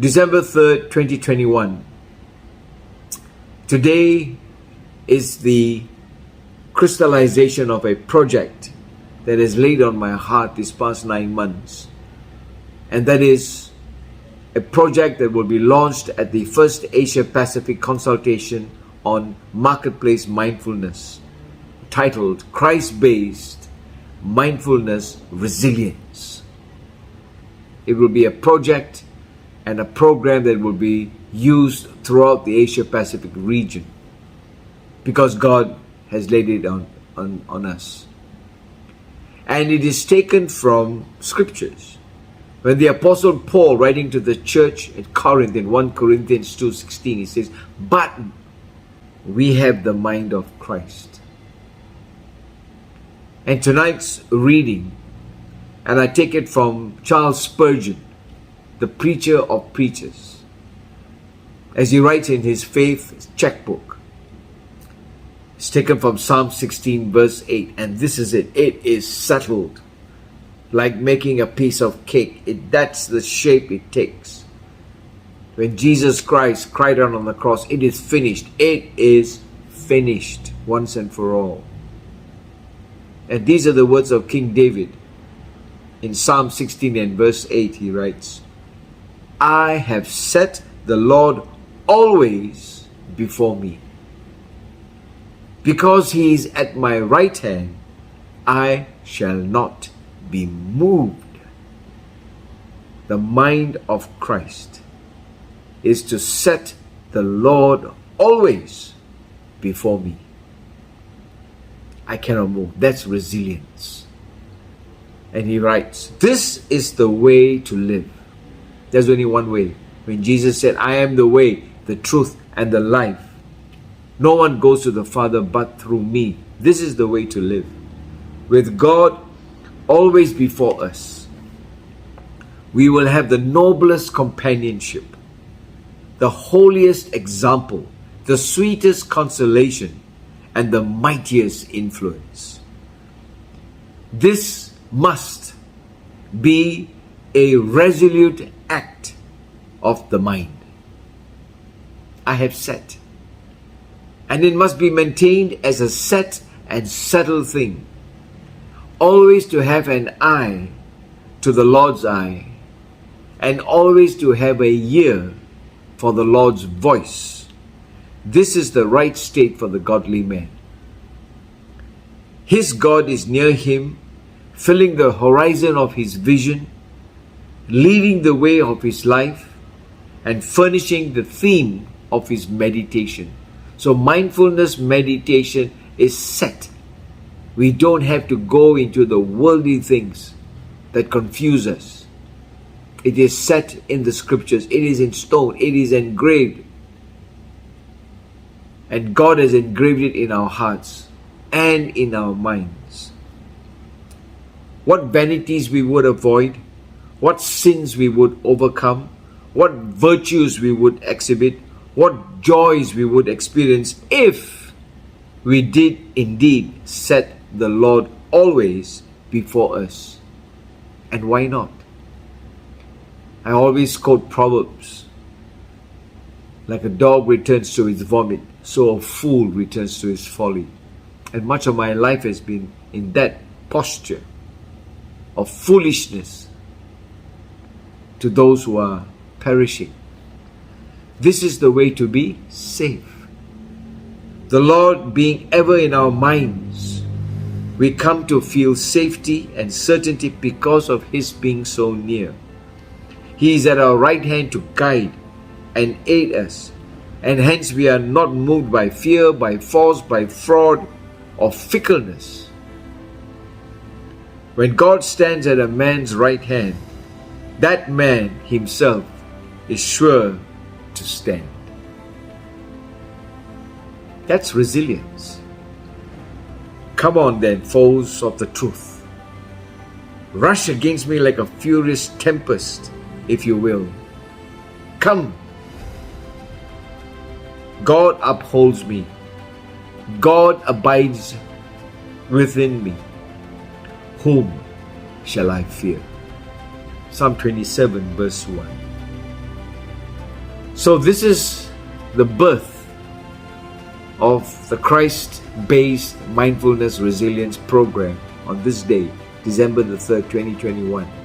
December 3rd, 2021. Today is the crystallization of a project that has laid on my heart these past 9 months. And that is a project that will be launched at the first Asia Pacific Consultation on Marketplace Mindfulness, titled Christ-Based Mindfulness Resilience. It will be a project and a program that will be used throughout the Asia Pacific region because God has laid it on us. And it is taken from scriptures. When the Apostle Paul, writing to the church at Corinth in 1 Corinthians 2:16, he says, "But we have the mind of Christ." And tonight's reading, and I take it from Charles Spurgeon, the preacher of preachers, as he writes in his Faith Checkbook. It's taken from Psalm 16 verse 8, and this is it. It is settled. Like making a piece of cake. That's the shape it takes. When Jesus Christ cried out on the cross, "It is finished." It is finished once and for all. And these are the words of King David. In Psalm 16 and verse 8 he writes, "I have set the Lord always before me. Because he is at my right hand, I shall not be moved." The mind of Christ is to set the Lord always before me. I cannot move. That's resilience. And he writes, this is the way to live. There's only one way. When Jesus said, "I am the way, the truth, and the life. No one goes to the Father but through me." This is the way to live. With God always before us, we will have the noblest companionship, the holiest example, the sweetest consolation, and the mightiest influence. This must be a resolute act of the mind. I have set. And it must be maintained as a set and settled thing. Always to have an eye to the Lord's eye, and always to have a ear for the Lord's voice. This is the right state for the godly man. His God is near him, filling the horizon of his vision, leading the way of his life, and furnishing the theme of his meditation. So mindfulness meditation is set. We don't have to go into the worldly things that confuse us. It is set in the scriptures. It is in stone. It is engraved. And God has engraved it in our hearts and in our minds. What vanities we would avoid, what sins we would overcome, what virtues we would exhibit, what joys we would experience if we did indeed set the Lord always before us. And why not? I always quote Proverbs. Like a dog returns to his vomit, so a fool returns to his folly. And much of my life has been in that posture of foolishness to those who are perishing. This is the way to be safe. The Lord being ever in our minds, we come to feel safety and certainty because of His being so near. He is at our right hand to guide and aid us, and hence we are not moved by fear, by force, by fraud, or fickleness. When God stands at a man's right hand, that man himself is sure to stand. That's resilience. Come on then, foes of the truth. Rush against me like a furious tempest, if you will. Come. God upholds me. God abides within me. Whom shall I fear? Psalm 27 verse 1. So this is the birth of the Christ-based mindfulness resilience program on this day, December the 3rd, 2021.